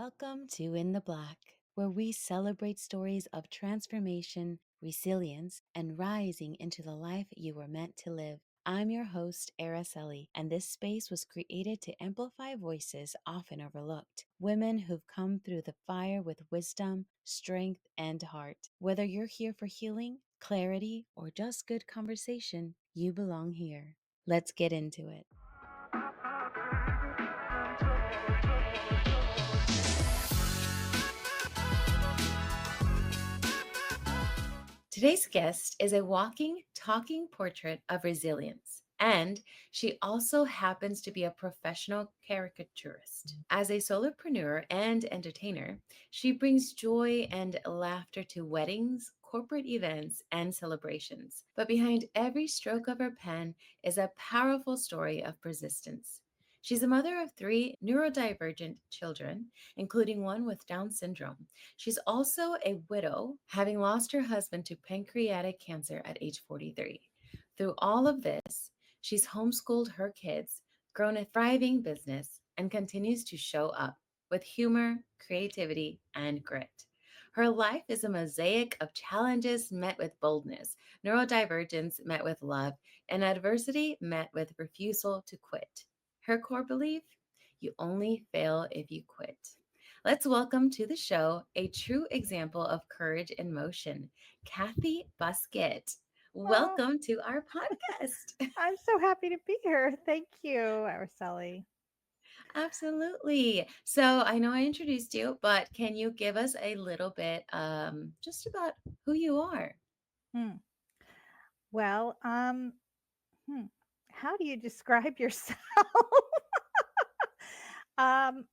Welcome to In the Black, where we celebrate stories of transformation, resilience, and rising into the life you were meant to live. I'm your host, Araceli, and this space was created to amplify voices often overlooked. Women who've come through the fire with wisdom, strength, and heart. Whether you're here for healing, clarity, or just good conversation, you belong here. Let's get into it. Today's guest is a walking, talking portrait of resilience. And she also happens to be a professional caricaturist. As a solopreneur and entertainer, she brings joy and laughter to weddings, corporate events, and celebrations. But behind every stroke of her pen is a powerful story of persistence. She's a mother of three neurodivergent children, including one with Down syndrome. She's also a widow, having lost her husband to pancreatic cancer at age 43. Through all of this, she's homeschooled her kids, grown a thriving business, and continues to show up with humor, creativity, and grit. Her life is a mosaic of challenges met with boldness, neurodivergence met with love, and adversity met with refusal to quit. Her core belief: you only fail if you quit. Let's welcome to the show a true example of courage in motion, Kathy Buskett. Oh, Welcome to our podcast. I'm so happy to be here. Thank you, Araceli. Absolutely. So I know I introduced you, but can you give us a little bit just about who you are? Hmm. Well, hmm. How do you describe yourself?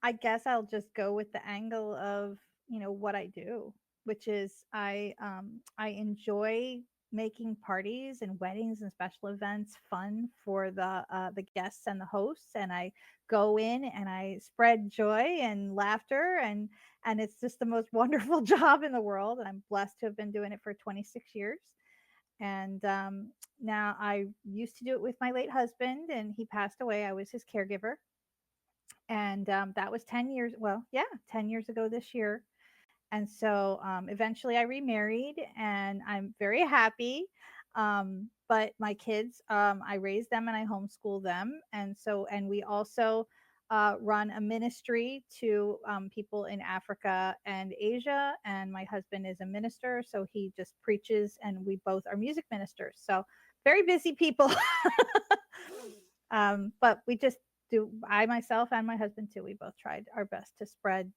I guess I'll just go with the angle of, what I do, which is I enjoy making parties and weddings and special events fun for the guests and the hosts, and I go in and I spread joy and laughter, and it's just the most wonderful job in the world, and I'm blessed to have been doing it for 26 years. And now I used to do it with my late husband, and he passed away. I was his caregiver, and that was 10 years, well, yeah, 10 years ago this year. And so eventually I remarried, and I'm very happy. But my kids, I raise them and I homeschool them. And we also run a ministry to people in Africa and Asia. And my husband is a minister, so he just preaches, and we both are music ministers. So very busy people. But we just do, I myself and my husband too, we both tried our best to spread,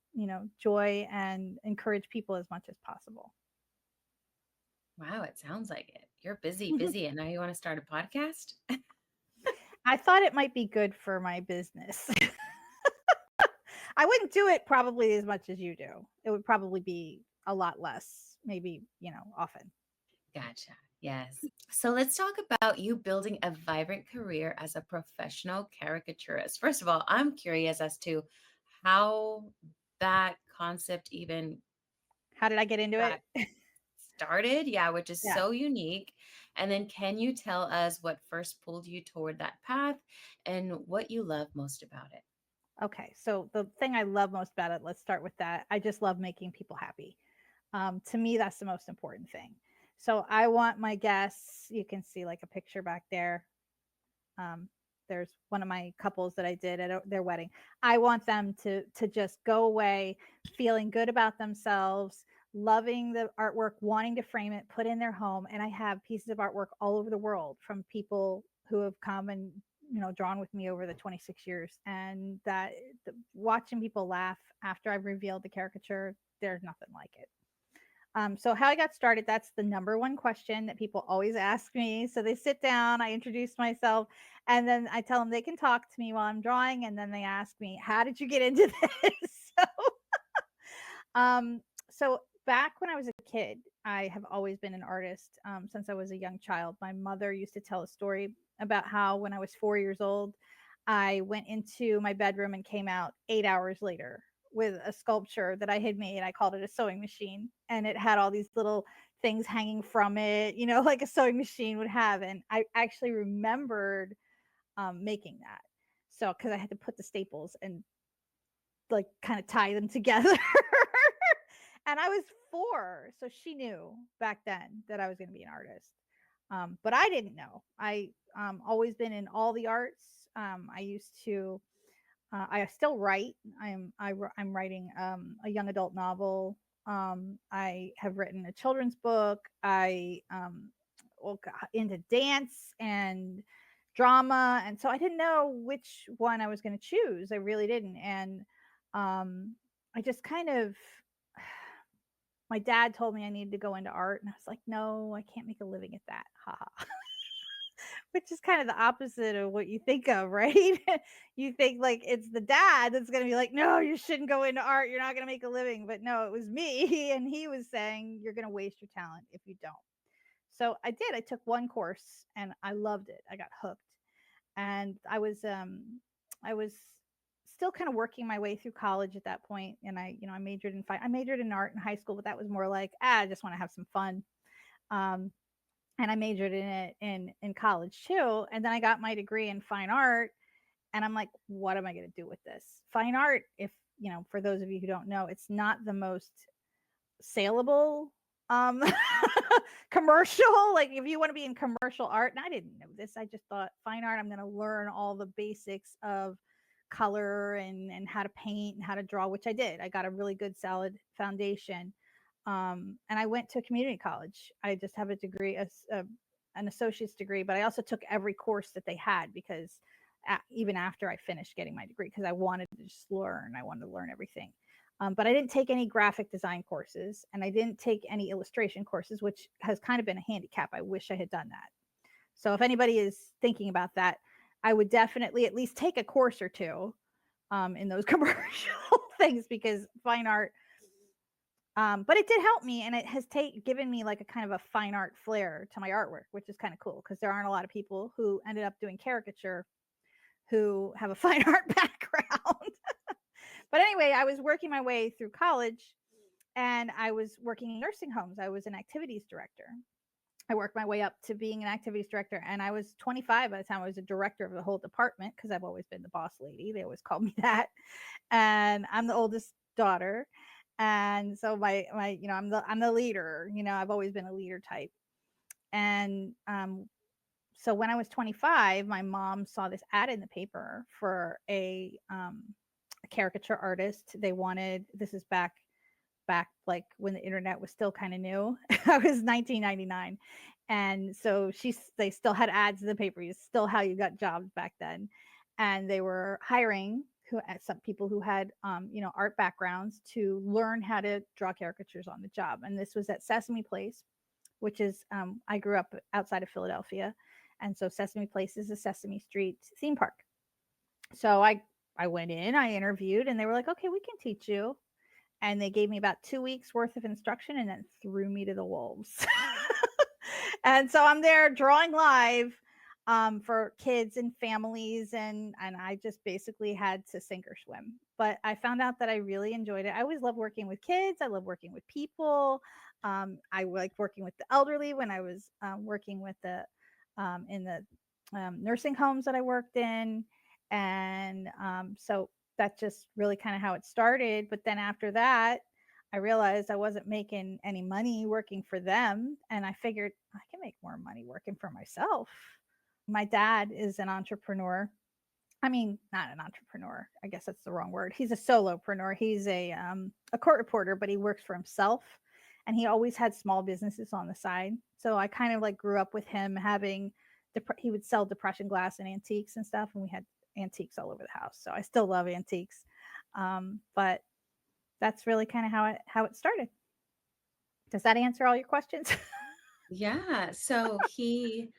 joy and encourage people as much as possible. Wow, it sounds like it. You're busy, busy, and now you want to start a podcast? I thought it might be good for my business. I wouldn't do it probably as much as you do. It would probably be a lot less, maybe, often. Gotcha. Yes. So let's talk about you building a vibrant career as a professional caricaturist. First of all, I'm curious as to how that concept even How did I get into got it? started. Yeah, which is Yeah. so unique. And then can you tell us what first pulled you toward that path and what you love most about it? Okay. So the thing I love most about it, let's start with that. I just love making people happy. To me, that's the most important thing. So I want my guests, you can see like a picture back there. Um, there's one of my couples that I did at their wedding. I want them to just go away feeling good about themselves, loving the artwork, wanting to frame it, put in their home. And I have pieces of artwork all over the world from people who have come and drawn with me over the 26 years. And watching people laugh after I've revealed the caricature, there's nothing like it. So how I got started, that's the number one question that people always ask me. So they sit down, I introduce myself, and then I tell them they can talk to me while I'm drawing, and then they ask me, how did you get into this? Um, so back when I was a kid, I have always been an artist since I was a young child. My mother used to tell a story about how when I was 4 years old, I went into my bedroom and came out 8 hours later with a sculpture that I had made. I called it a sewing machine, and it had all these little things hanging from it, like a sewing machine would have. And I actually remembered making that. So, because I had to put the staples and like kind of tie them together. And I was 4, so she knew back then that I was going to be an artist. But I didn't know. I always been in all the arts. I used to. I still write. I'm writing a young adult novel. I have written a children's book. I got into dance and drama, and so I didn't know which one I was going to choose. I really didn't, and I just kind of my dad told me I needed to go into art, and I was like, no, I can't make a living at that. Haha. Which is kind of the opposite of what you think of, right? You think like it's the dad that's going to be like, no, you shouldn't go into art. You're not going to make a living. But no, it was me. And he was saying, you're going to waste your talent if you don't. So I did. I took one course and I loved it. I got hooked. And I was still kind of working my way through college at that point. And I majored in art in high school, but that was more like, I just want to have some fun. Um, and I majored in it in college too. And then I got my degree in fine art, and I'm like, what am I going to do with this? Fine art, if for those of you who don't know, it's not the most saleable um commercial. Like if you want to be in commercial art, and I didn't know this, I just thought fine art, I'm going to learn all the basics of color and how to paint and how to draw, which I did. I got a really good solid foundation. And I went to community college. I just have a degree, an associate's degree, but I also took every course that they had because even after I finished getting my degree, because I wanted to just learn. I wanted to learn everything. But I didn't take any graphic design courses, and I didn't take any illustration courses, which has kind of been a handicap. I wish I had done that. So if anybody is thinking about that, I would definitely at least take a course or two in those commercial things, because fine art, but it did help me, and it has given me like a kind of a fine art flair to my artwork, which is kind of cool because there aren't a lot of people who ended up doing caricature who have a fine art background. But anyway, I was working my way through college, and I was working in nursing homes. I was an activities director. I worked my way up to being an activities director, and I was 25 by the time I was a director of the whole department, because I've always been the boss lady. They always called me that. And I'm the oldest daughter. And so I'm the leader. I've always been a leader type. And so when I was 25, my mom saw this ad in the paper for a caricature artist. They wanted, this is back like when the internet was still kind of new. I was 1999. And so they still had ads in the paper. It's still how you got jobs back then. And they were hiring some people who had art backgrounds to learn how to draw caricatures on the job. And this was at Sesame Place, which is I grew up outside of Philadelphia, and so Sesame Place is a Sesame Street theme park. So I went in, I interviewed, and they were like, okay, we can teach you. And they gave me about 2 weeks worth of instruction and then threw me to the wolves. And so I'm there drawing live for kids and families, and I just basically had to sink or swim. But I found out that I really enjoyed it. I always love working with kids. I love working with people. I like working with the elderly when I was working with in the nursing homes that I worked in. And so that's just really kind of how it started. But then after that, I realized I wasn't making any money working for them. And I figured I can make more money working for myself. My dad is an entrepreneur. I mean, not an entrepreneur. I guess that's the wrong word. He's a solopreneur. He's a court reporter, but he works for himself. And he always had small businesses on the side. So I kind of like grew up with him having, he would sell depression glass and antiques and stuff. And we had antiques all over the house. So I still love antiques. But that's really kind of how it started. Does that answer all your questions? Yeah. So he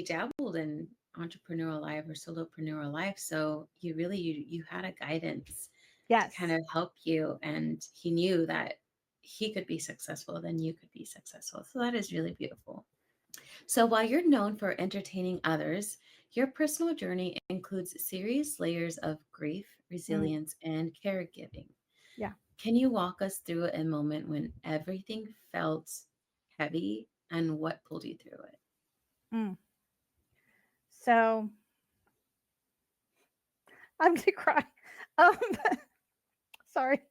dabbled in entrepreneurial life or solopreneur life. So you had a guidance to kind Yes. of help you, and he knew that he could be successful, then you could be successful. So that is really beautiful. So while you're known for entertaining others, your personal journey includes serious layers of grief, Mm, resilience, and caregiving. yeah. Can you walk us through a moment when everything felt heavy and what pulled you through it? Mm. So I'm gonna cry. Um, sorry.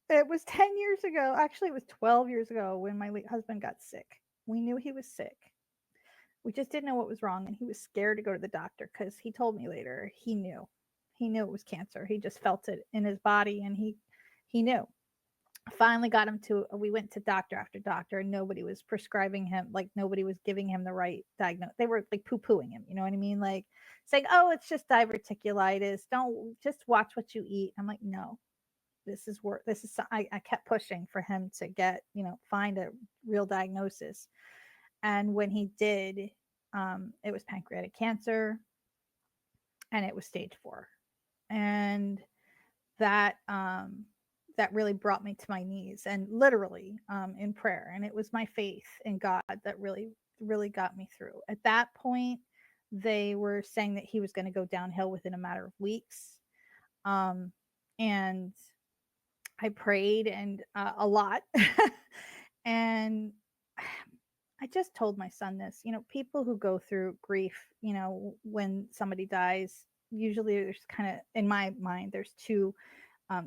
It was 10 years ago. Actually, it was 12 years ago when my late husband got sick. We knew he was sick. We just didn't know what was wrong, and he was scared to go to the doctor because he told me later he knew. He knew it was cancer. He just felt it in his body, and he knew. Finally got him to, we went to doctor after doctor, and nobody was prescribing him, like nobody was giving him the right diagnosis. They were like poo-pooing him, you know what I mean? Like saying, oh, it's just diverticulitis, don't, just watch what you eat. I'm like, no, this is work. This is, I kept pushing for him to get, find a real diagnosis. And when he did, it was pancreatic cancer, and it was stage 4. And that that really brought me to my knees, and literally in prayer. And it was my faith in God that really got me through. At that point, they were saying that he was going to go downhill within a matter of weeks. And I prayed and a lot. And I just told my son this, people who go through grief, when somebody dies, usually there's kind of, in my mind, there's two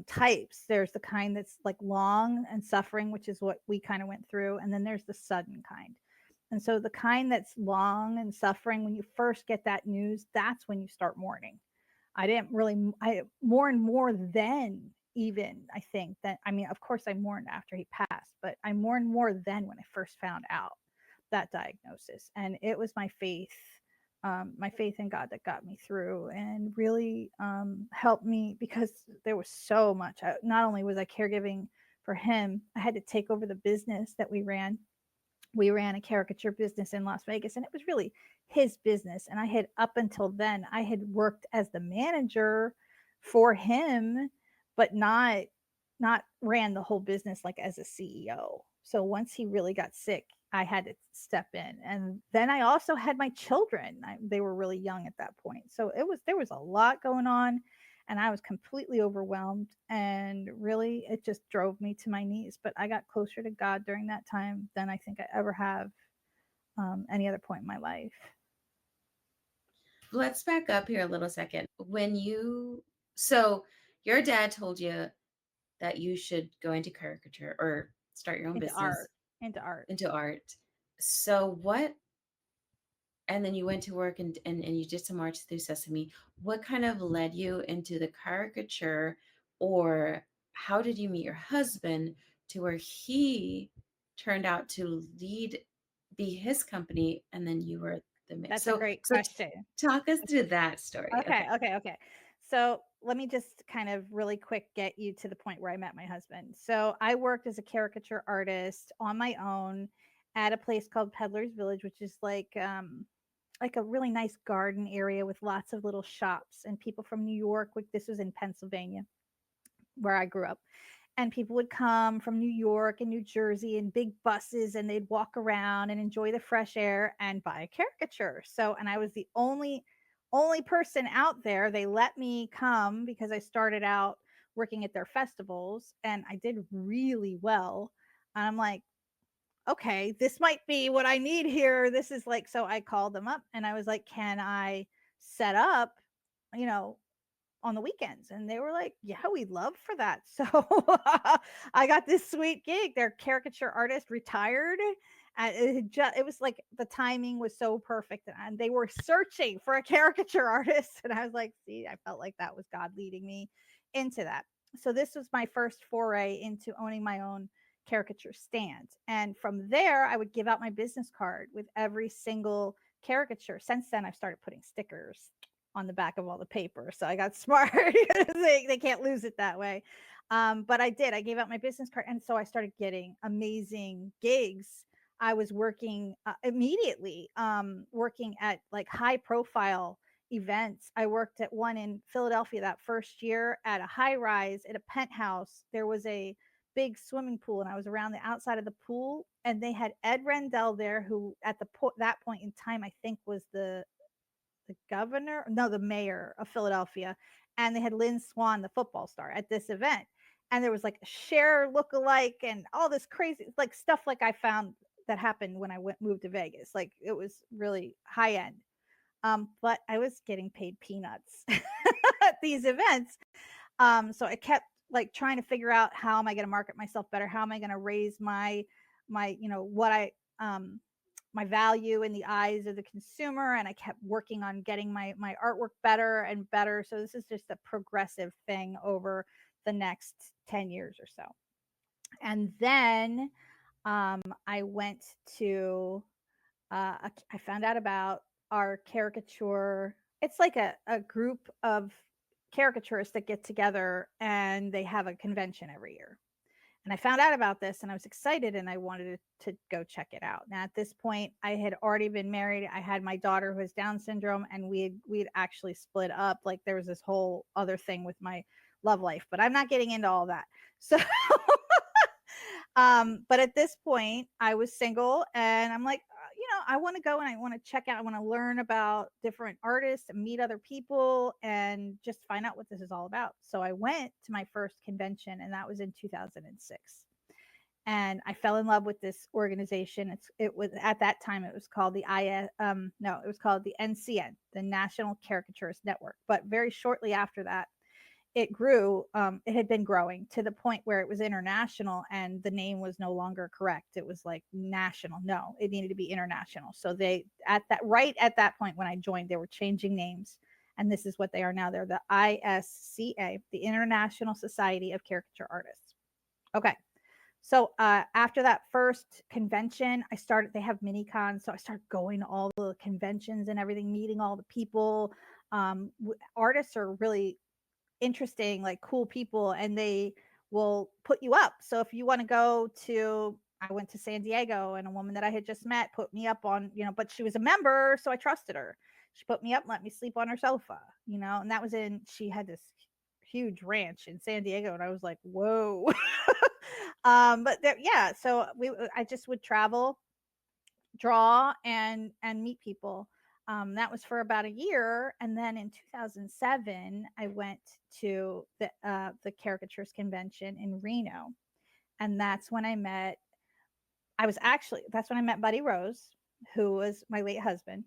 types. There's the kind that's like long and suffering, which is what we kind of went through. And then there's the sudden kind. And so the kind that's long and suffering, when you first get that news, that's when you start mourning. I mourned more then, even, I think, that, I mean, of course I mourned after he passed, but I mourned more then when I first found out that diagnosis. And it was my faith in God that got me through, and really helped me, because there was so much. Not only was I caregiving for him, I had to take over the business that we ran. We ran a caricature business in Las Vegas, and it was really his business. And I had, up until then, I had worked as the manager for him, but not ran the whole business like as a CEO. So once he really got sick, I had to step in. And then I also had my children. They were really young at that point. So there was a lot going on, and I was completely overwhelmed, and really it just drove me to my knees. But I got closer to God during that time than I think I ever have any other point in my life. Let's back up here a little second. So your dad told you that you should go into caricature or start your own Into business art, into art. into art. So what, and then you went to work and you did some arts through Sesame. What kind of led you into the caricature, or how did you meet your husband to where he turned out to be his company, and then you were the mix? That's a great So question. talk us through that story. Okay, Okay. okay, okay. So let me just kind of really quick get you to the point where I met my husband. So I worked as a caricature artist on my own at a place called Peddler's Village, which is like a really nice garden area with lots of little shops, and people from New York. This was in Pennsylvania, where I grew up. And people would come from New York and New Jersey in big buses, and they'd walk around and enjoy the fresh air and buy a caricature. So, and I was the only person out there. They let me come because I started out working at their festivals, and I did really well. And I'm like, okay, this might be what I need here. This is like, so I called them up and I was like, can I set up, you know, on the weekends? And they were like, yeah, we'd love for that. So I got this sweet gig. Their caricature artist retired. And it was like the timing was so perfect. And they were searching for a caricature artist. And I was like, see, I felt like that was God leading me into that. So this was my first foray into owning my own caricature stand. And from there, I would give out my business card with every single caricature. Since then, I've started putting stickers on the back of all the paper. So I got smart. They can't lose it that way. But I did. I gave out my business card. And so I started getting amazing gigs. I was working immediately, working at like high profile events. I worked at one in Philadelphia that first year at a high rise at a penthouse. There was a big swimming pool, and I was around the outside of the pool, and they had Ed Rendell there, who at that point in time, I think was the governor, no, the mayor of Philadelphia, and they had Lynn Swan, the football star, at this event. And there was like a Cher lookalike and all this crazy like stuff like I found that happened when I moved to Vegas. Like it was really high end. But I was getting paid peanuts at these events. So I kept like trying to figure out, how am I going to market myself better? How am I going to raise my, what my value in the eyes of the consumer? And I kept working on getting my artwork better and better. So this is just a progressive thing over the next 10 years or so. And then I went to I found out about our caricature. It's like a group of caricaturists that get together and they have a convention every year. And I found out about this and I was excited and I wanted to go check it out. Now, at this point, I had already been married. I had my daughter who has Down syndrome, and we'd actually split up. Like, there was this whole other thing with my love life, but I'm not getting into all that. So but at this point, I was single and I'm like, I want to go and I want to check out, I want to learn about different artists and meet other people and just find out what this is all about. So I went to my first convention, and that was in 2006. And I fell in love with this organization. It was, at that time, it was called the no, it was called the NCN, the National Caricaturist Network. But very shortly after that, it grew. It had been growing to the point where it was international, and the name was no longer correct. It was like national. No, it needed to be international. So they, right at that point when I joined, they were changing names, and this is what they are now. They're the ISCA, the International Society of Caricature Artists. Okay. So after that first convention, they have mini cons. So I started going to all the conventions and everything, meeting all the people. Artists are really interesting, like cool people, and they will put you up. So if you want to go to, I went to San Diego, and a woman that I had just met put me up on, but she was a member, so I trusted her. She put me up, let me sleep on her sofa, and that was she had this huge ranch in San Diego, and I was like, whoa. But there, yeah, so I just would travel, draw, and meet people. That was for about a year, and then in 2007, I went to the caricaturist convention in Reno, and that's when I met. That's when I met Buddy Rose, who was my late husband,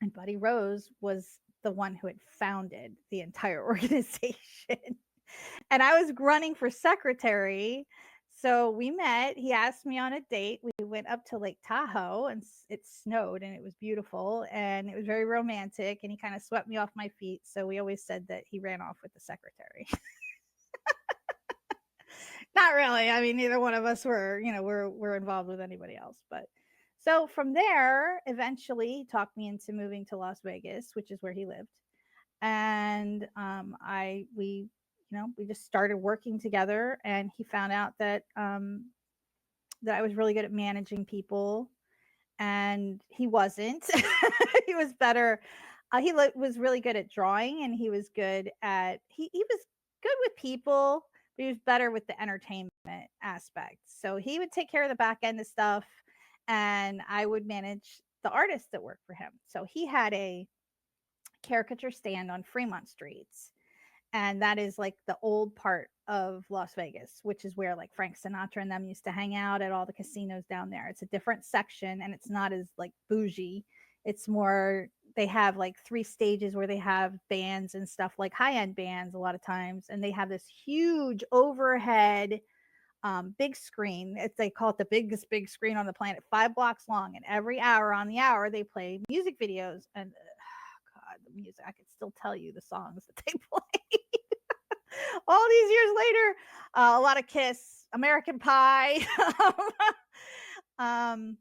and Buddy Rose was the one who had founded the entire organization. And I was running for secretary. So we met. He asked me on a date. We went up to Lake Tahoe, and it snowed and it was beautiful and it was very romantic. And he kind of swept me off my feet. So we always said that he ran off with the secretary. Not really. I mean, neither one of us were involved with anybody else. But so from there, eventually, he talked me into moving to Las Vegas, which is where he lived. And we just started working together, and he found out that I was really good at managing people, and he wasn't. He was better. Was really good at drawing, and he was good at he was good with people, but he was better with the entertainment aspect. So he would take care of the back end of stuff, and I would manage the artists that worked for him. So he had a caricature stand on Fremont Streets, and that is like the old part of Las Vegas, which is where like Frank Sinatra and them used to hang out at all the casinos down there. It's a different section, and it's not as like bougie. It's more, they have like 3 stages where they have bands and stuff, like high-end bands a lot of times, and they have this huge overhead big screen. They call it the biggest big screen on the planet, 5 blocks long, and every hour on the hour they play music videos. And God, the music, I could still tell you the songs that they play all these years later. A lot of Kiss, American Pie. um,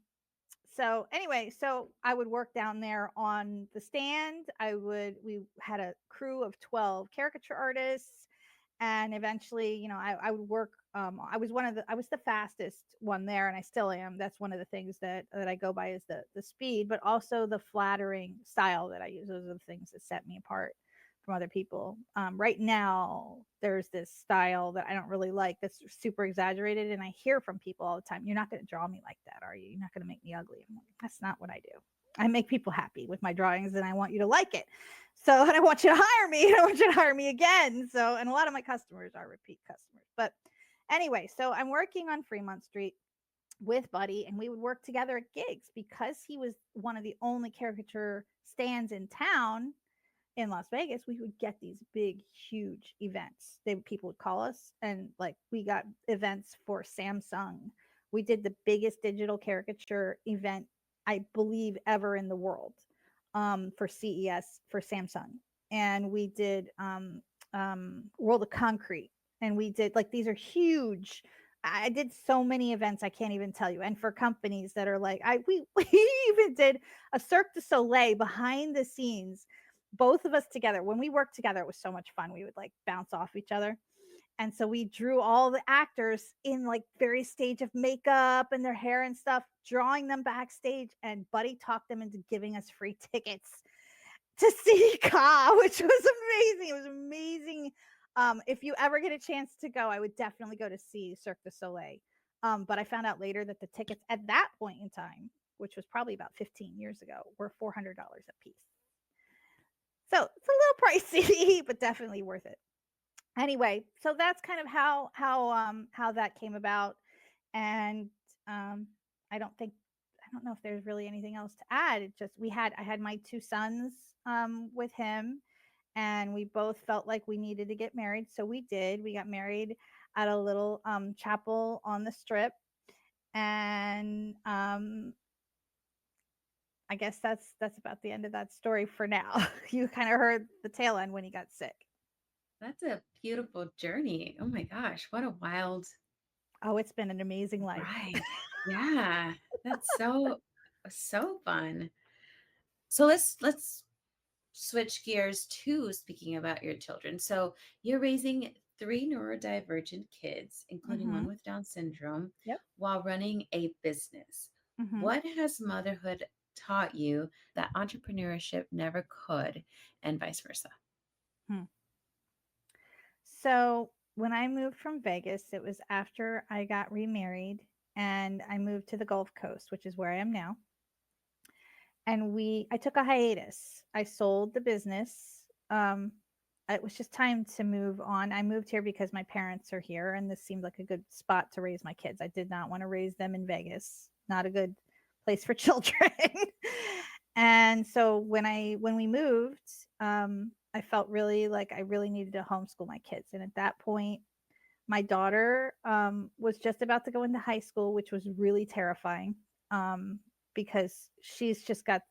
so anyway, so I would work down there on the stand. We had a crew of 12 caricature artists, and eventually, I would work. I was the fastest one there, and I still am. That's one of the things that I go by, is the speed, but also the flattering style that I use. Those are the things that set me apart from other people. Right now, there's this style that I don't really like, that's super exaggerated, and I hear from people all the time, "You're not going to draw me like that, are you? You're not going to make me ugly." I'm like, that's not what I do. I make people happy with my drawings, and I want you to like it. So, and I want you to hire me, and I want you to hire me again. So, and a lot of my customers are repeat customers. But anyway, so I'm working on Fremont Street with Buddy, and we would work together at gigs because he was one of the only caricature stands in town. in Las Vegas, we would get these big, huge events. People would call us, and like we got events for Samsung. We did the biggest digital caricature event, I believe, ever in the world, for CES for Samsung. And we did World of Concrete, and we did like these are huge. I did so many events I can't even tell you. And for companies that are like, we even did a Cirque du Soleil behind the scenes, both of us together. When we worked together, it was so much fun. We would like bounce off each other. And so we drew all the actors in like various stage of makeup and their hair and stuff, drawing them backstage, and Buddy talked them into giving us free tickets to see Ka, which was amazing. It was amazing. If you ever get a chance to go, I would definitely go to see Cirque du Soleil. But I found out later that the tickets at that point in time, which was probably about 15 years ago, were $400 a piece. So it's a little pricey, but definitely worth it. Anyway, so that's kind of how that came about. And um, I don't know if there's really anything else to add. It just I had my two sons with him, and we both felt like we needed to get married, so we did. We got married at a little chapel on the Strip, and I guess that's about the end of that story for now. You kind of heard the tail end when he got sick. That's a beautiful journey. Oh my gosh, what a wild Oh, it's been an amazing life. ride. Yeah, that's so fun. So let's switch gears to speaking about your children. So you're raising three neurodivergent kids, including one Mhm. with Down syndrome, Yep. while running a business. Mhm. What has motherhood taught you that entrepreneurship never could, and vice versa? Hmm. So, when I moved from Vegas, it was after I got remarried, and I moved to the Gulf Coast, which is where I am now. And I took a hiatus. I sold the business. It was just time to move on. I moved here because my parents are here, and this seemed like a good spot to raise my kids. I did not want to raise them in Vegas. Not a good place for children. And so when we moved, I felt really like I really needed to homeschool my kids. And at that point, my daughter was just about to go into high school, which was really terrifying, because she's just got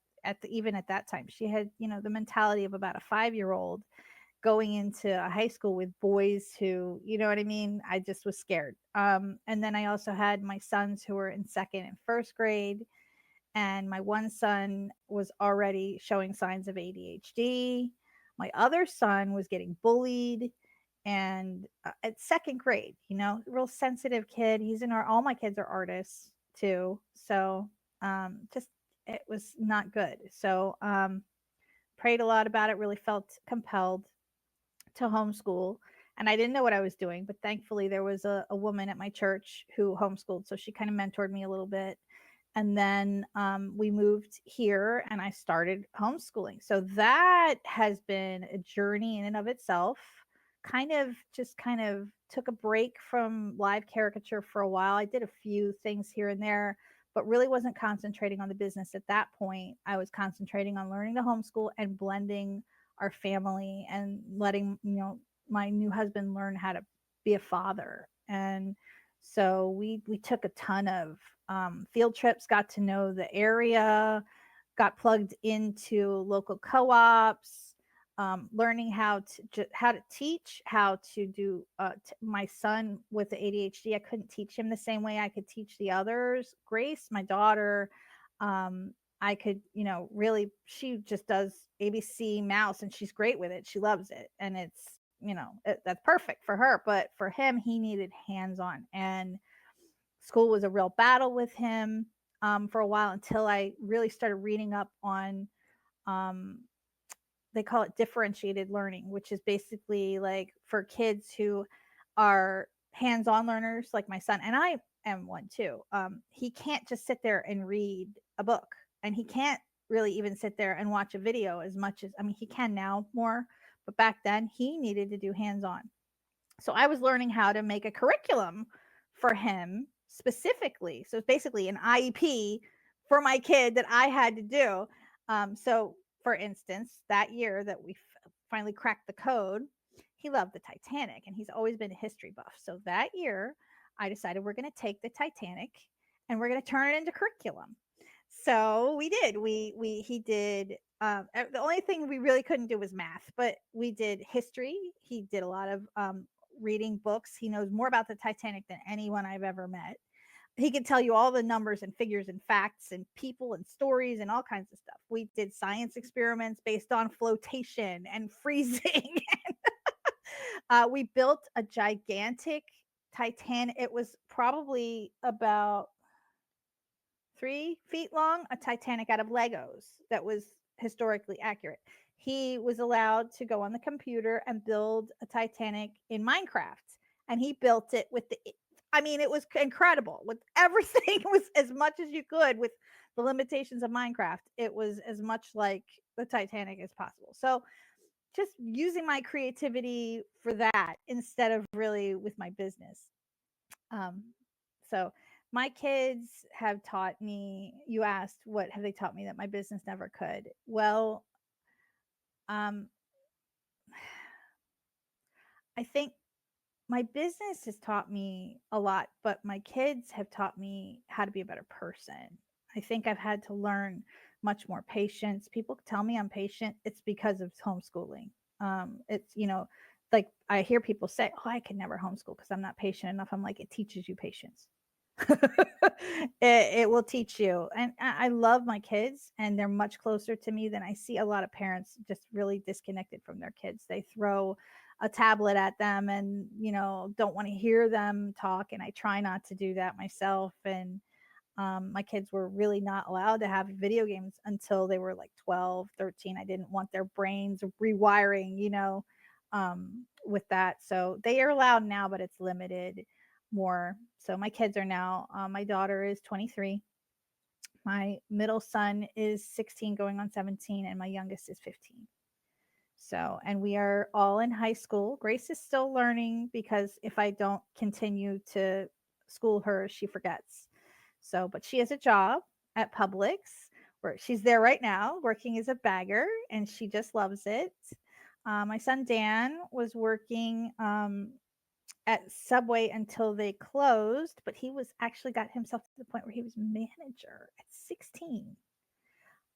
even at that time, she had, the mentality of about a 5-year-old going into a high school with boys who, you know what I mean? I just was scared. And then I also had my sons who were in second and first grade. And my one son was already showing signs of ADHD. My other son was getting bullied, and at second grade, real sensitive kid. All my kids are artists too. So just it was not good. So prayed a lot about it, really felt compelled to homeschool. And I didn't know what I was doing, but thankfully there was a woman at my church who homeschooled. So she kind of mentored me a little bit. And then we moved here, and I started homeschooling. So that has been a journey in and of itself. Kind of took a break from live caricature for a while. I did a few things here and there, but really wasn't concentrating on the business at that point. I was concentrating on learning to homeschool and blending our family, and letting my new husband learn how to be a father. And so we took a ton of field trips, got to know the area, got plugged into local co-ops, learning how to teach, how to do. My son with the ADHD, I couldn't teach him the same way I could teach the others. Grace, my daughter, I could, really, she just does ABC mouse, and she's great with it. She loves it, and that's perfect for her. But for him, he needed hands on, and school was a real battle with him for a while, until I really started reading up on, um, they call it differentiated learning, which is basically like for kids who are hands on learners, like my son. And I am one too. He can't just sit there and read a book, and he can't really even sit there and watch a video as much as, I mean, he can now more, but back then he needed to do hands on. So I was learning how to make a curriculum for him specifically. So it's basically an IEP for my kid that I had to do. So, for instance, that year that finally cracked the code. He loved the Titanic, and he's always been a history buff. So that year, I decided we're going to take the Titanic and we're going to turn it into curriculum. So we did. We he did. The only thing we really couldn't do was math, but we did history. He did a lot of reading books. He knows more about the Titanic than anyone I've ever met. He could tell you all the numbers and figures and facts and people and stories and all kinds of stuff. We did science experiments based on flotation and freezing. We built a gigantic Titanic. It was probably about 3 feet long, a Titanic out of Legos that was historically accurate. He was allowed to go on the computer and build a Titanic in Minecraft. And he built it with I mean, it was incredible with everything. Was as much as you could with the limitations of Minecraft. It was as much like the Titanic as possible. So just using my creativity for that instead of really with my business. Um, so my kids have taught me, you asked, what have they taught me that my business never could? Well, um, I think my business has taught me a lot, but my kids have taught me how to be a better person. I think I've had to learn much more patience. People tell me I'm patient. It's because of homeschooling. It's, like I hear people say, oh, I can never homeschool because I'm not patient enough. I'm like, it teaches you patience. It will teach you. And I love my kids, and they're much closer to me than I see a lot of parents just really disconnected from their kids. They throw a tablet at them and, don't want to hear them talk. And I try not to do that myself. And my kids were really not allowed to have video games until they were like 12, 13. I didn't want their brains rewiring, with that. So they are allowed now, but it's limited more. So my kids are now, my daughter is 23. My middle son is 16 going on 17, and my youngest is 15. So, and we are all in high school. Grace is still learning because if I don't continue to school her, she forgets. So, but she has a job at Publix where she's there right now working as a bagger, and she just loves it. My son Dan was working at Subway until they closed, but he was actually got himself to the point where he was manager at 16.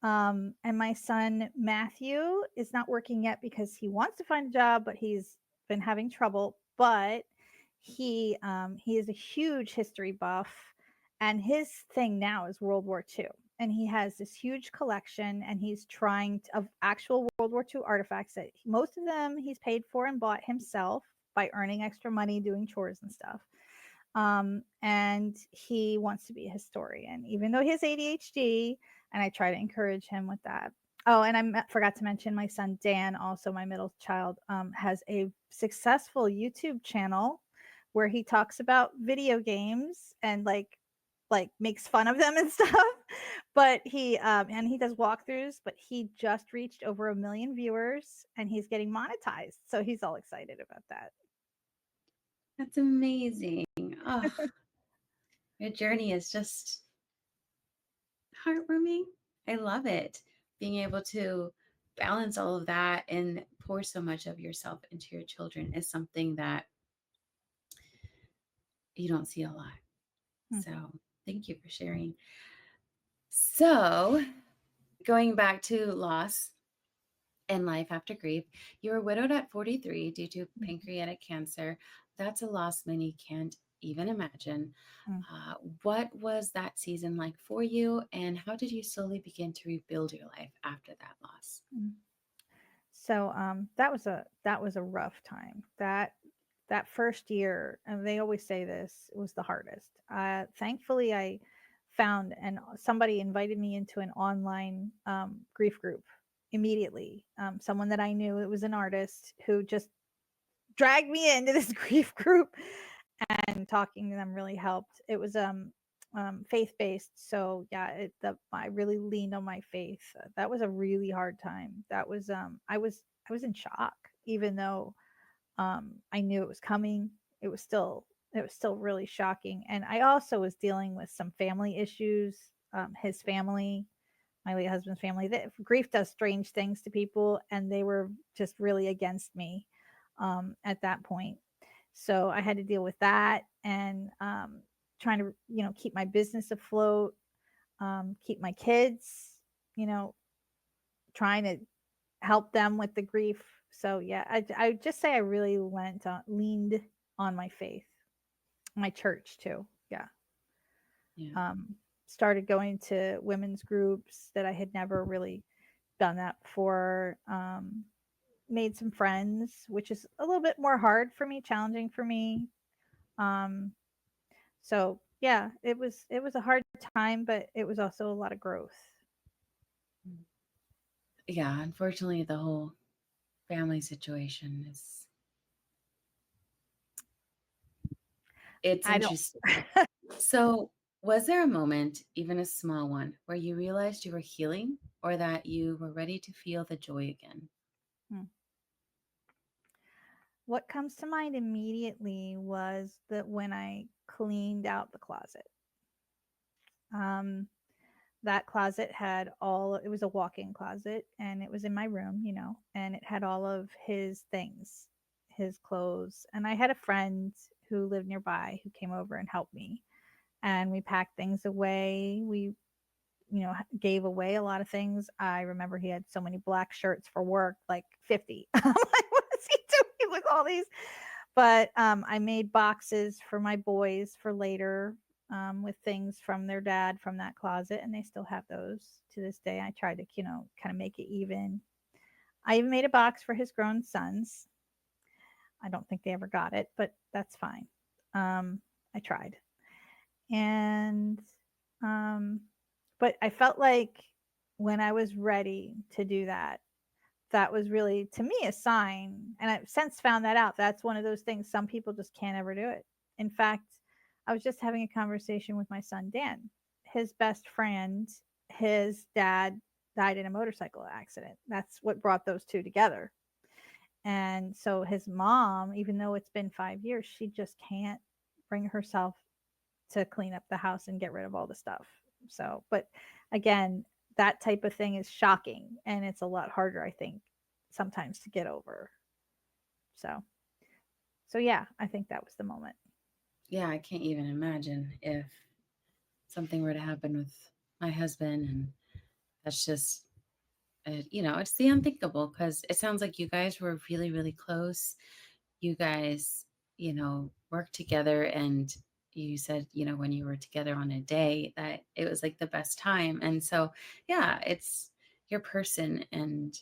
And my son Matthew is not working yet because he wants to find a job, but he's been having trouble. But he is a huge history buff, and his thing now is World War II. And he has this huge collection, and he's trying to, of actual World War II artifacts that most of them he's paid for and bought himself by earning extra money doing chores and stuff. And he wants to be a historian, even though he has ADHD, and I try to encourage him with that. Oh, and I forgot to mention my son Dan, also my middle child, has a successful YouTube channel where he talks about video games and like makes fun of them and stuff. But he and he does walkthroughs, but he just reached over 1 million viewers and he's getting monetized. So he's all excited about that. That's amazing. Oh, your journey is just heartwarming. I love it. Being able to balance all of that and pour so much of yourself into your children is something that you don't see a lot. So, thank you for sharing. So, going back to loss and life after grief, you were widowed at 43 due to pancreatic cancer. That's a loss many can't even imagine. What was that season like for you, and how did you slowly begin to rebuild your life after that loss? So that was a rough time. That first year, and they always say this, it was the hardest. Thankfully, I found and somebody invited me into an online grief group immediately. Someone that I knew, it was an artist who just dragged me into this grief group, and talking to them really helped. It was faith based, so yeah, I really leaned on my faith. That was a really hard time. That was I was in shock, even though I knew it was coming. It was still really shocking, and I also was dealing with some family issues. His family, my late husband's family. That grief does strange things to people, and they were just really against me at that point. So I had to deal with that, and trying to keep my business afloat, keep my kids, you know, trying to help them with the grief. So yeah, I would just say I really leaned on my faith, my church too. Yeah. Yeah. Um, Started going to women's groups that I had never really done that before. Made some friends, which is a little bit more hard for me, challenging for me. Um, so yeah, it was a hard time, but it was also a lot of growth. Yeah, unfortunately, the whole family situation is it's I don't. interesting. So, was there a moment, even a small one, where you realized you were healing or that you were ready to feel the joy again? Hmm. What comes to mind immediately was that when I cleaned out the closet. Um, that closet had all, it was a walk-in closet, and it was in my room, and it had all of his things, his clothes. And I had a friend who lived nearby who came over and helped me, and we packed things away. We gave away a lot of things. I remember he had so many black shirts for work, like 50. I'm like, what is he doing with all these? But I made boxes for my boys for later, with things from their dad from that closet, and they still have those to this day. I tried to, kind of make it even. I even made a box for his grown sons. I don't think they ever got it, but that's fine. I tried. And um, but I felt like when I was ready to do that, that was really, to me, a sign. And I've since found that out. That's one of those things, some people just can't ever do it. In fact, I was just having a conversation with my son Dan. His best friend, his dad died in a motorcycle accident. That's what brought those two together. And so his mom, even though it's been 5 years, she just can't bring herself to clean up the house and get rid of all the stuff. So, but again, that type of thing is shocking, and it's a lot harder, I think, sometimes to get over. So, so yeah, I think that was the moment. Yeah, I can't even imagine if something were to happen with my husband, and that's just, it's the unthinkable because it sounds like you guys were really, really close. You guys, worked together, and you said, when you were together on a day that it was like the best time. And so, yeah, it's your person and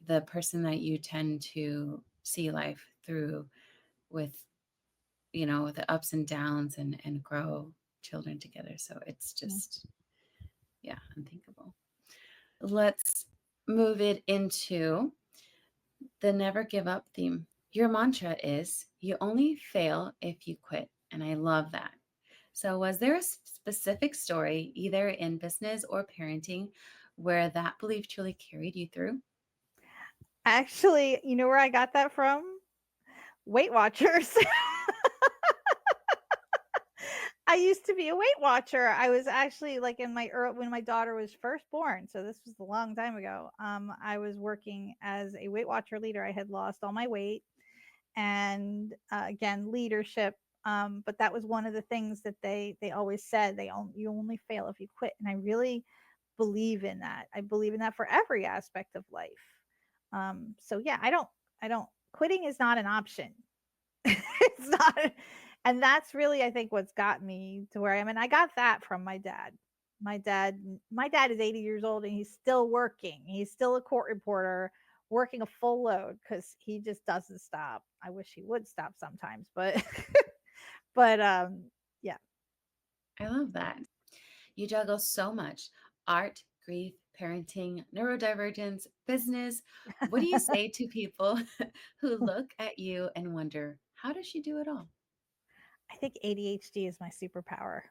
the person that you tend to see life through with, with the ups and downs and grow children together. So it's Mm. just, yeah, unthinkable. Let's move it into the never give up theme. Your mantra is you only fail if you quit. And I love that. So, was there a specific story, either in business or parenting, where that belief truly carried you through? Actually, you know where I got that from? Weight Watchers. I used to be a Weight Watcher. I was actually like in my when my daughter was first born, so this was a long time ago. I was working as a Weight Watcher leader. I had lost all my weight, and again, leadership. But that was one of the things that they always said, you only fail if you quit, and I really believe in that. I believe in that for every aspect of life. So yeah, I don't quitting is not an option. It's not. And that's really, I think, what's got me to where I am. And I got that from my dad. My dad is 80 years old, and he's still working. He's still a court reporter, working a full load because he just doesn't stop. I wish he would stop sometimes, but but yeah. I love that. You juggle so much: art, grief, parenting, neurodivergence, business. What do you say to people who look at you and wonder, how does she do it all? I think ADHD is my superpower.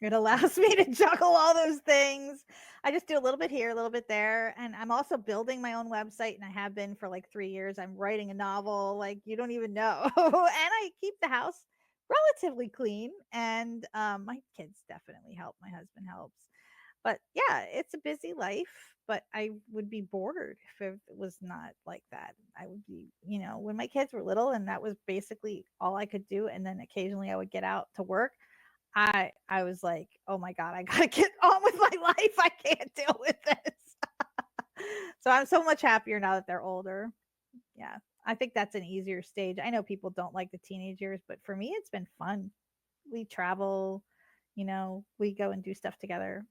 It allows me to juggle all those things. I just do a little bit here, a little bit there. And I'm also building my own website, and I have been for like 3 years. I'm writing a novel, like you don't even know. And I keep the house relatively clean. And my kids definitely help. My husband helps. But yeah, it's a busy life, but I would be bored if it was not like that. I would be, when my kids were little and that was basically all I could do, and then occasionally I would get out to work. I was like, "Oh my god, I gotta get on with my life. I can't deal with this." So I'm so much happier now that they're older. Yeah, I think that's an easier stage. I know people don't like the teenage years, but for me, it's been fun. We travel, we go and do stuff together.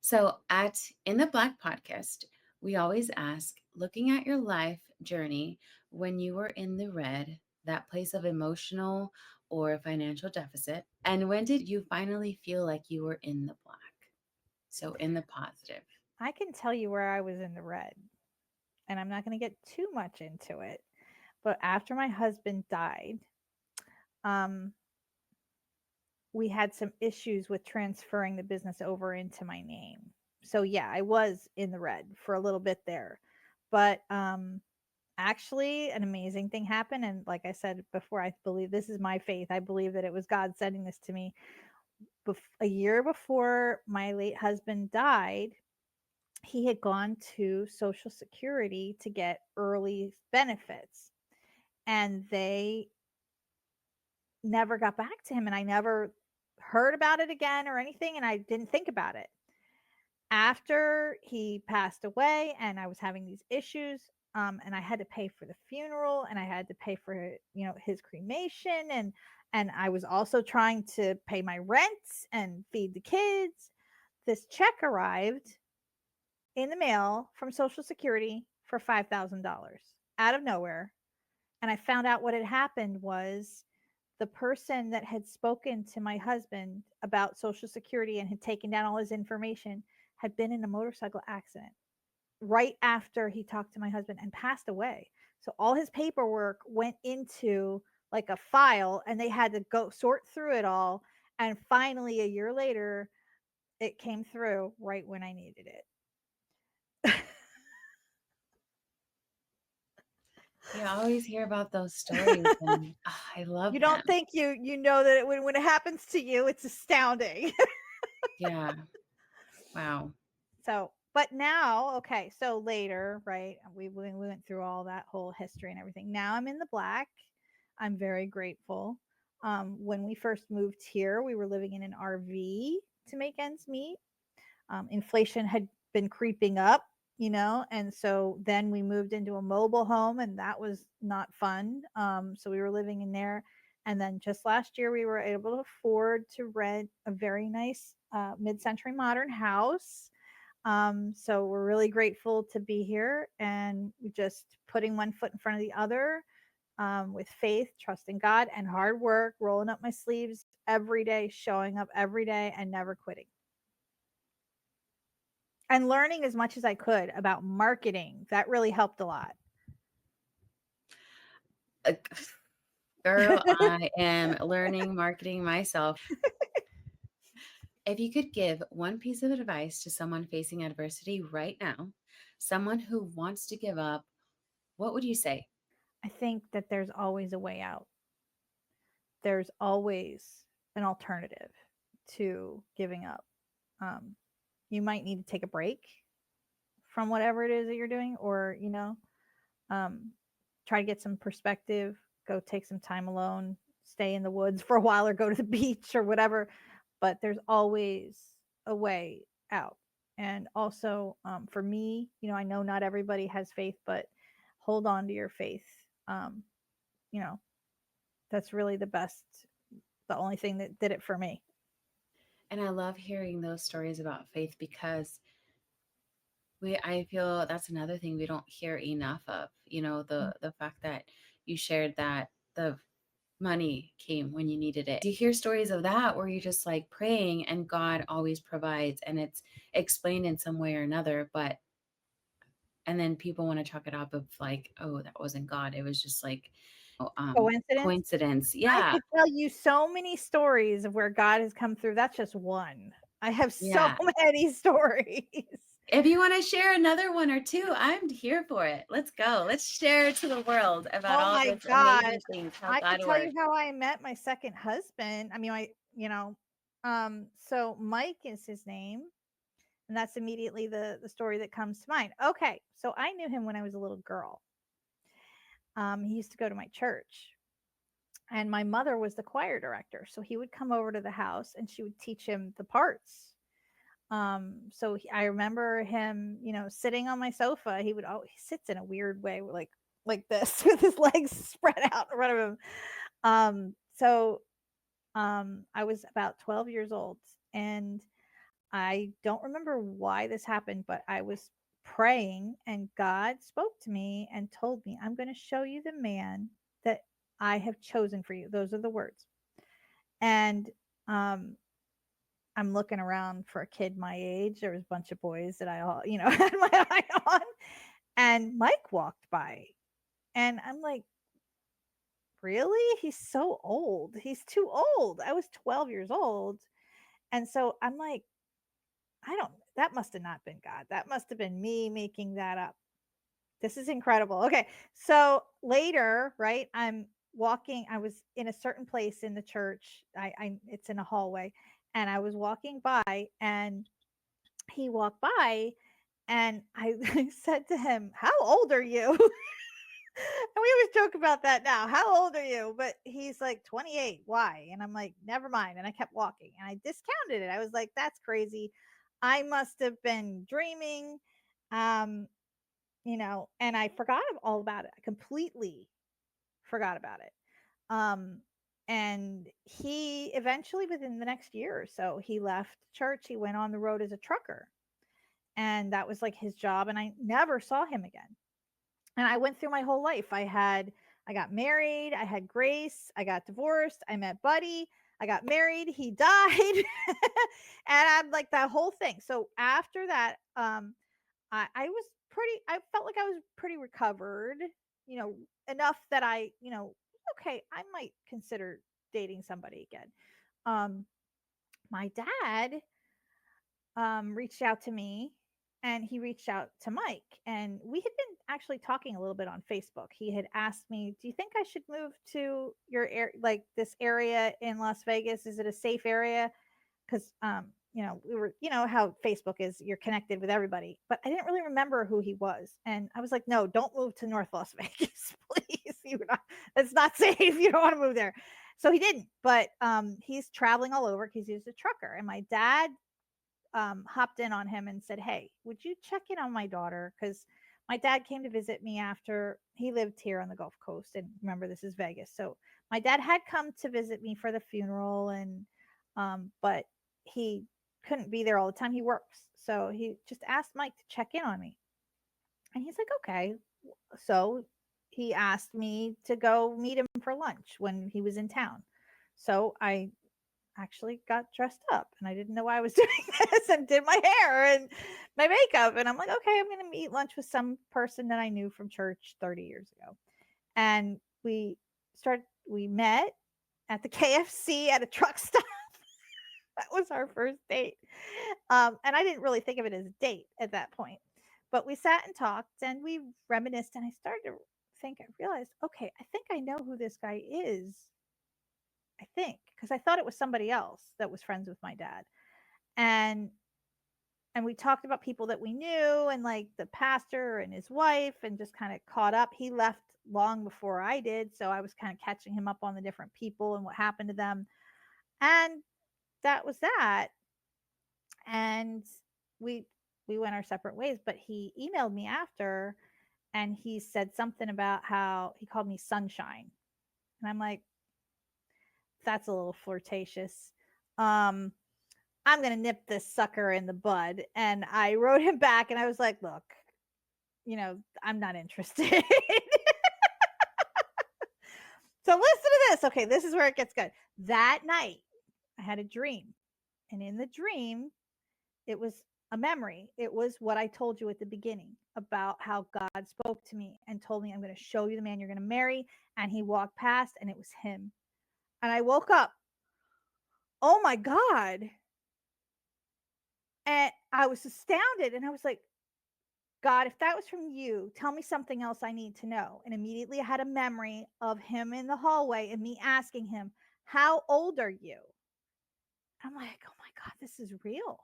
So, at In the Black podcast, we always ask, looking at your life journey when you were in the red, that place of emotional or financial deficit, and when did you finally feel like you were in the black? So, in the positive. I can tell you where I was in the red, and I'm not going to get too much into it. But after my husband died, um, we had some issues with transferring the business over into my name. So yeah, I was in the red for a little bit there. But actually an amazing thing happened, and like I said before, I believe this is my faith. I believe that it was God sending this to me. A year before my late husband died, he had gone to Social Security to get early benefits, and they never got back to him, and I never heard about it again or anything, and I didn't think about it. After he passed away and I was having these issues, and I had to pay for the funeral, and I had to pay for his cremation, and I was also trying to pay my rent and feed the kids. This check arrived in the mail from Social Security for $5,000 out of nowhere. And I found out what had happened was the person that had spoken to my husband about Social Security and had taken down all his information had been in a motorcycle accident right after he talked to my husband and passed away. So all his paperwork went into like a file, and they had to go sort through it all. And finally, a year later, it came through right when I needed it. You always hear about those stories, and I love You them. don't think you know that when it happens to you, it's astounding. Yeah. Wow. So, but now, okay, so later, right? We went through all that whole history and everything. Now I'm in the black. I'm very grateful. When we first moved here, we were living in an RV to make ends meet. Inflation had been creeping up, and so then we moved into a mobile home, and that was not fun. So we were living in there. And then just last year, we were able to afford to rent a very nice mid century modern house. So we're really grateful to be here, and just putting one foot in front of the other, with faith, trusting God, and hard work, rolling up my sleeves every day, showing up every day, and never quitting. And learning as much as I could about marketing. That really helped a lot. Uh, Girl, I am learning marketing myself. If you could give one piece of advice to someone facing adversity right now, someone who wants to give up, what would you say? I think that there's always a way out. There's always an alternative to giving up. Um, you might need to take a break from whatever it is that you're doing, or um, try to get some perspective, go take some time alone, stay in the woods for a while, or go to the beach or whatever. But there's always a way out. And also, for me, I know not everybody has faith, but hold on to your faith. um, you know that's really the only thing that did it for me. And I love hearing those stories about faith because I feel that's another thing we don't hear enough of. The fact that you shared that the money came when you needed it. Do you hear stories of that where you're just like praying and God always provides and it's explained in some way or another, and then people want to chalk it up of like, oh, that wasn't God. It was just like Coincidence? coincidence. I Yeah. could tell you so many stories of where God has come through. That's just one. I have so Yeah. many stories. If you want to share another one or two, I'm here for it. Let's go. Let's share to the world about Oh all my this god. amazing things, how I could God tell you works. how I met my second husband. I mean, so Mike is his name. And that's immediately the story that comes to mind. Okay, so I knew him when I was a little girl. He used to go to my church, and my mother was the choir director. So he would come over to the house and she would teach him the parts. I remember him, sitting on my sofa. He sits in a weird way, like this with his legs spread out in front of him. I was about 12 years old, and I don't remember why this happened, but I was praying and God spoke to me and told me, I'm going to show you the man that I have chosen for you. Those are the words. And um, I'm looking around for a kid my age. There was a bunch of boys that I all, had my eye on. And Mike walked by. And I'm like, really? He's so old. He's too old. I was 12 years old. And so I'm like, that must have not been God. That must have been me making that up. This is incredible. Okay. So later, right, I'm walking. I was in a certain place in the church. It's in a hallway, and I was walking by, and he walked by, and I said to him, "How old are you?" And we always joke about that now. How old are you? But he's like 28. Why? And I'm like, never mind. And I kept walking, and I discounted it. I was like, that's crazy. I must have been dreaming. Um, and I forgot all about it. I completely forgot about it. Um, and he eventually, within the next year or so, he left church. He went on the road as a trucker, and that was like his job. And I never saw him again. And I went through my whole life. I got married. I had Grace. I got divorced. I met Buddy. I got married. He died. And I'm like that whole thing. So after that, I felt like I was pretty recovered, you know, enough that okay, I might consider dating somebody again. Um, my dad reached out to me, and he reached out to Mike, and we had been actually talking a little bit on Facebook. He had asked me, "Do you think I should move to like this area in Las Vegas? Is it a safe area?" Because we were, how Facebook is, you're connected with everybody, but I didn't really remember who he was. And I was like, no, don't move to North Las Vegas, please. It's not safe. You don't want to move there. So he didn't, but he's traveling all over because he's a trucker. And my dad hopped in on him and said, hey, would you check in on my daughter? Because my dad came to visit me after he lived here on the Gulf Coast. And remember, this is Vegas. So my dad had come to visit me for the funeral, and but he couldn't be there all the time. He works. So he just asked Mike to check in on me. And he's like, okay. So he asked me to go meet him for lunch when he was in town. So I actually got dressed up, and I didn't know why I was doing this, and did my hair and my makeup. And I'm like, okay, I'm going to eat lunch with some person that I knew from church 30 years ago. And we met at the KFC at a truck stop. That was our first date. And I didn't really think of it as a date at that point. But we sat and talked, and we reminisced, and I started to I realized, okay, I think I know who this guy is. I think, because I thought it was somebody else that was friends with my dad. And we talked about people that we knew, and like the pastor and his wife, and just kind of caught up. He left long before I did, so I was kind of catching him up on the different people and what happened to them. And that was that. And we went our separate ways, but he emailed me after, and he said something about how he called me sunshine. And I'm like, that's a little flirtatious. um I'm going to nip this sucker in the bud. And I wrote him back, and I was like, look, I'm not interested. So listen to this. Okay, this is where it gets good. That night, I had a dream. And in the dream, it was a memory. It was what I told you at the beginning about how God spoke to me and told me, I'm going to show you the man you're going to marry. And he walked past, and it was him. And I woke up. Oh my God. And I was astounded. And I was like, God, if that was from you, tell me something else I need to know. And immediately I had a memory of him in the hallway and me asking him, how old are you? I'm like, oh my God, this is real.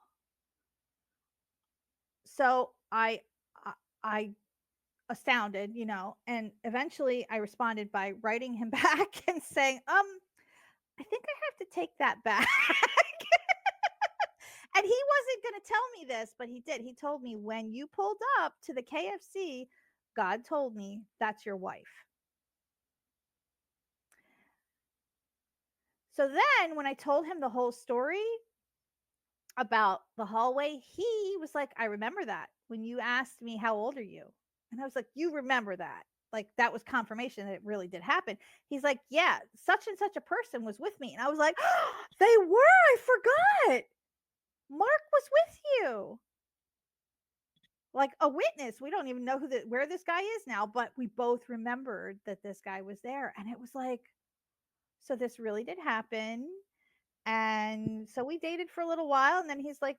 So I astounded, and eventually I responded by writing him back and saying, I think I have to take that back. And he wasn't going to tell me this, but he did. He told me, when you pulled up to the KFC, God told me that's your wife. So then when I told him the whole story about the hallway, he was like, I remember that when you asked me, how old are you? And I was like, you remember that? Like, that was confirmation that it really did happen. He's like, yeah, such and such a person was with me. And I was like, oh, they were. I forgot. Mark was with you. Like a witness. We don't even know where this guy is now, but we both remembered that this guy was there. And it was like, so this really did happen. And so we dated for a little while, and then he's like,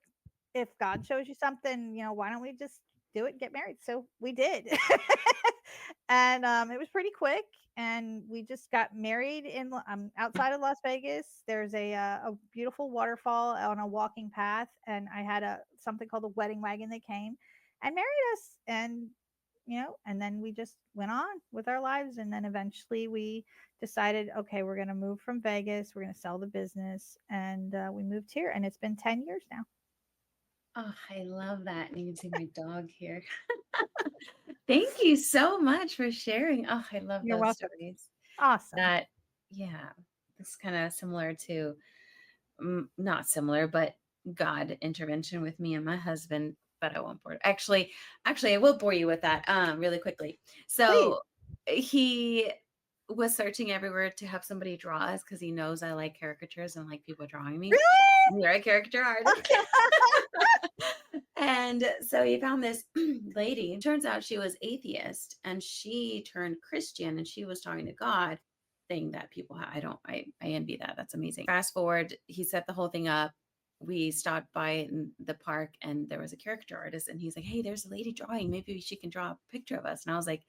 if God shows you something, why don't we just do it and get married? So we did. And it was pretty quick, and we just got married in outside of Las Vegas. There's a beautiful waterfall on a walking path, and I had something called a wedding wagon that came and married us. And and then we just went on with our lives. And then eventually we decided, okay, we're going to move from Vegas. We're going to sell the business. And we moved here, and it's been 10 years now. Oh, I love that. And you can see my dog here. Thank you so much for sharing. Oh, I love You're those welcome. stories. Awesome. Yeah, it's kind of similar to, not similar, but God intervention with me and my husband. But I won't bore. Actually, I will bore you with that really quickly. Please. So he was searching everywhere to have somebody draw us because he knows I like caricatures and like people drawing me. Really? You're a caricature artist. And so he found this lady. Turns out she was atheist, and she turned Christian, and she was talking to God. Thing that people have. I envy that. That's amazing. Fast forward, he set the whole thing up. We stopped by in the park, and there was a caricature artist, and he's like, hey, there's a lady drawing. Maybe she can draw a picture of us. And I was like,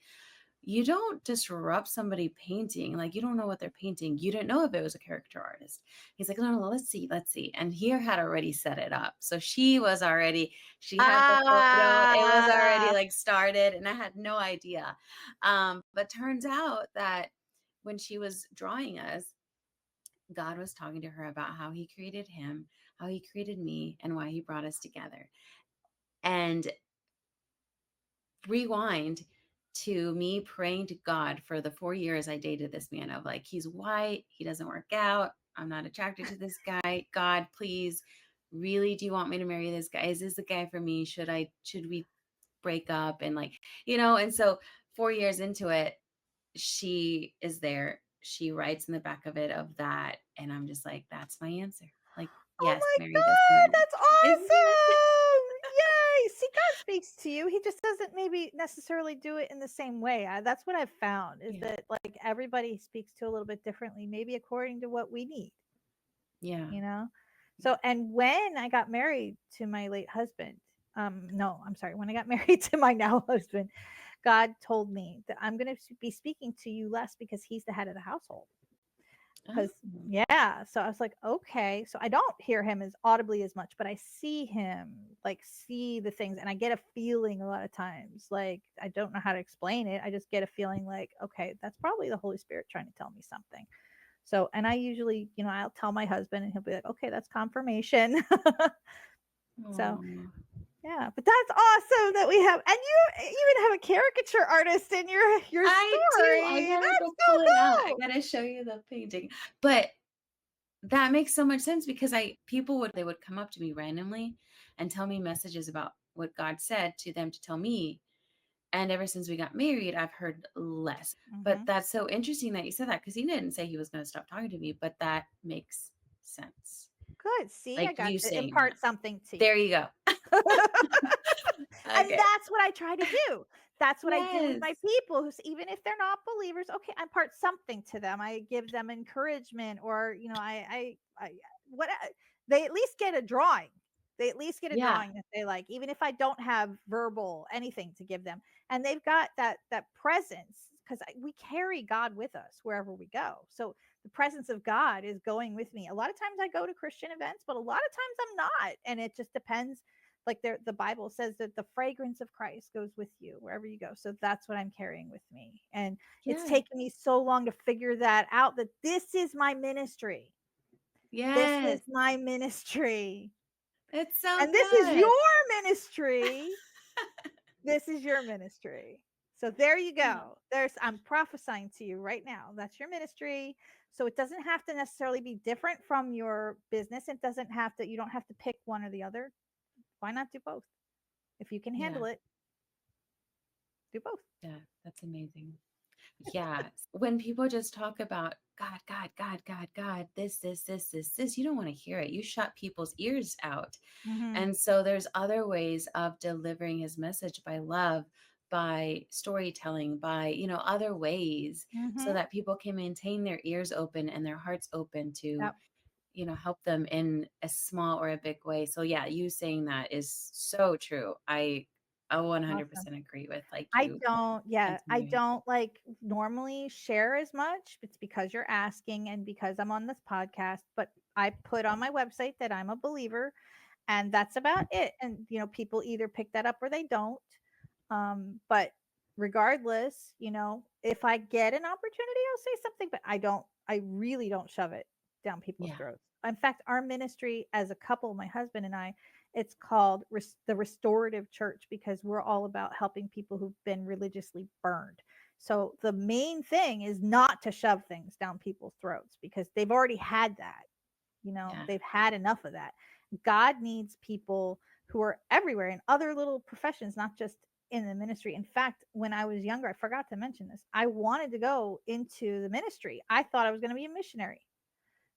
you don't disrupt somebody painting. Like, you don't know what they're painting. You didn't know if it was a character artist. He's like, no, let's see. And he had already set it up. So she had the photo. It was already like started, and I had no idea. But turns out that when she was drawing us, God was talking to her about how he created him, how he created me, and why he brought us together. And rewind to me praying to God for the 4 years I dated this man of like, he's white, he doesn't work out, I'm not attracted to this guy. God, please, really, do you want me to marry this guy? Is this the guy for me? Should we break up? And like, and so 4 years into it, she is there. She writes in the back of it of that. And I'm just like, that's my answer. Like, Oh yes, my marry this God, man. that's Isn't it? awesome. Yay. See, God speaks to you. He just doesn't maybe necessarily do it in the same way. That's what I've found, is Yeah. that like everybody speaks to a little bit differently, maybe according to what we need, Yeah. you know? So, and when I got married to my late husband, no, I'm sorry, when I got married to my now husband, God told me that I'm going to be speaking to you less because he's the head of the household. Because Oh. yeah, so I was like, okay, so I don't hear him as audibly as much, but I see him, like see the things, and I get a feeling a lot of times, like I don't know how to explain it. I just get a feeling like, okay, that's probably the Holy Spirit trying to tell me something. So, and I usually, I'll tell my husband, and he'll be like, okay, that's confirmation. So Aw. yeah, but that's awesome that we have, and you even have a caricature artist in your I do. I story. gotta That's go pull it out. so I cool. gotta show you the painting. But that makes so much sense because they would come up to me randomly and tell me messages about what God said to them to tell me. And ever since we got married, I've heard less. But Mm-hmm. that's so interesting that you said that because he didn't say he was going to stop talking to me, but that makes sense. Good. See, I Like got you to saying that. impart something to There you. you go. And Okay. that's what I try to do. That's what I do with my Yes. people who's, even if they're not believers, okay, I impart something to them. I give them encouragement, or what they at least get a drawing. They at least get a Yeah. drawing that they like, even if I don't have verbal anything to give them. And they've got that presence, because we carry God with us wherever we go. So the presence of God is going with me. A lot of times I go to Christian events, but a lot of times I'm not, and it just depends. Like the Bible says that the fragrance of Christ goes with you wherever you go. So that's what I'm carrying with me. And it's Yeah. taken me so long to figure that out, that this is my ministry. This is Yes. my ministry. It's so And this is good. your ministry. This is your ministry. So there you Oh, go. I'm prophesying to you right now. That's your ministry. So it doesn't have to necessarily be different from your business. You don't have to pick one or the other. Why not do both? If you can yeah. handle it, do both. Yeah. That's amazing. Yeah. When people just talk about God, God, God, God, God, this, you don't want to hear it. You shut people's ears out. Mhm. And so there's other ways of delivering his message by love, by storytelling, by, other ways so Mhm. that people can maintain their ears open and their hearts open to, Yep. help them in a small or a big way. So yeah, you saying that is so true. I Awesome. 100% agree with like you I continuing. don't like normally share as much. It's because you're asking and because I'm on this podcast, but I put on my website that I'm a believer, and that's about it. And people either pick that up or they don't. But regardless, if I get an opportunity, I'll say something, but I really don't shove it down people's Yeah. throats. In fact, our ministry as a couple, my husband and I, it's called the Restorative Church, because we're all about helping people who've been religiously burned. So the main thing is not to shove things down people's throats, because they've already had that. Yeah. They've had enough of that. God needs people who are everywhere in other little professions, not just in the ministry. In fact, when I was younger, I forgot to mention this, I wanted to go into the ministry. I thought I was going to be a missionary.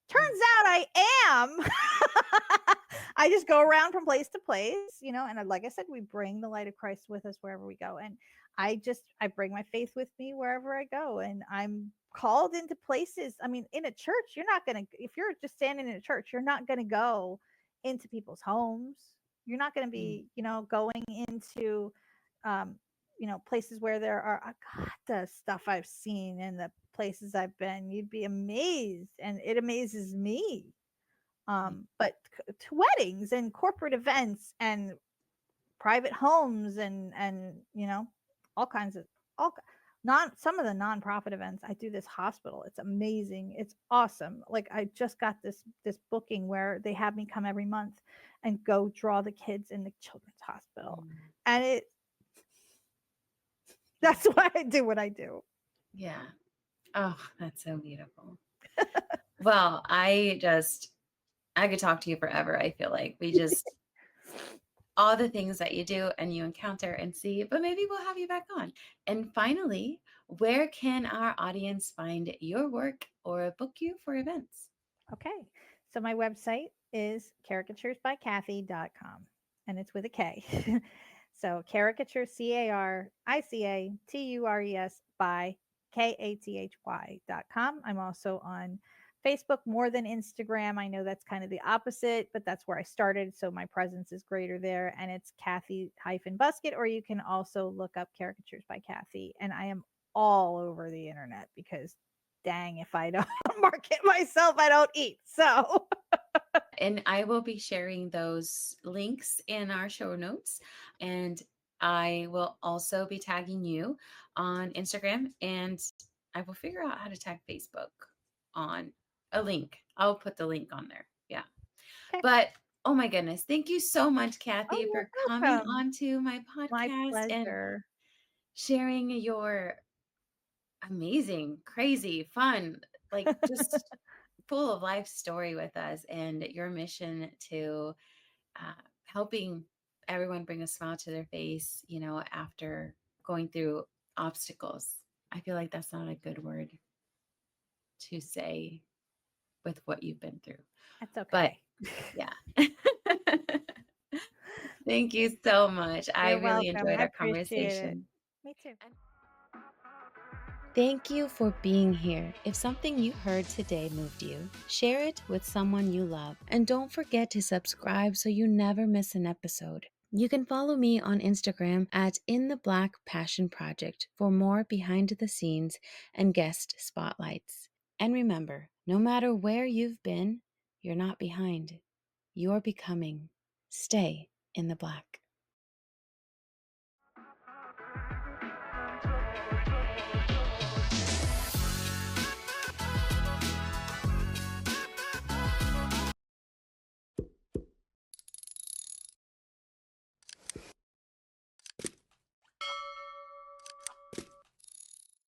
Mm. Turns out I am. I just go around from place to place, and like I said, we bring the light of Christ with us wherever we go. And I bring my faith with me wherever I go. And I'm called into places. I mean, in a church, you're not going to, if you're just standing in a church, you're not going to go into people's homes. You're not going to Mm. be, going into, um, places where there are, God, the stuff I've seen and the places I've been, you'd be amazed. And it amazes me. But to weddings and corporate events and private homes and all kinds of all non some of the nonprofit events. I do this hospital. It's amazing. It's awesome. Like, I just got this booking where they have me come every month and go draw the kids in the children's hospital. Mm. And Yeah. that's why I do what I do. Yeah. Oh, that's so beautiful. Well, I could talk to you forever. I feel like all the things that you do and you encounter and see, but maybe we'll have you back on. And finally, where can our audience find your work or book you for events? Okay. So my website is caricaturesbycathy.com, and it's with a K. So caricature, CARICATURES by KATHY.com. I'm also on Facebook more than Instagram. I know that's kind of the opposite, but that's where I started. So my presence is greater there. And it's Kathy-Buskett, or you can also look up Caricatures by Kathy. And I am all over the internet, because dang, if I don't market myself, I don't eat. So And I will be sharing those links in our show notes. And I will also be tagging you on Instagram, and I will figure out how to tag Facebook on a link. I'll put the link on there. Yeah. okay. But oh my goodness, thank you so much, Oh, Kathy, for you're coming welcome. onto my My podcast and pleasure. sharing your amazing, crazy, fun, like just full of life story with us and your mission to helping everyone bring a smile to their face, after going through obstacles. I feel like that's not a good word to say with what you've been through, That's but okay. yeah. Thank you so much. I You're really welcome. enjoyed I our appreciate it. conversation. Me too. Thank you for being here. If something you heard today moved you, share it with someone you love. And don't forget to subscribe so you never miss an episode. You can follow me on Instagram at In the Black Passion Project for more behind the scenes and guest spotlights. And remember, no matter where you've been, you're not behind. You're becoming. Stay in the black.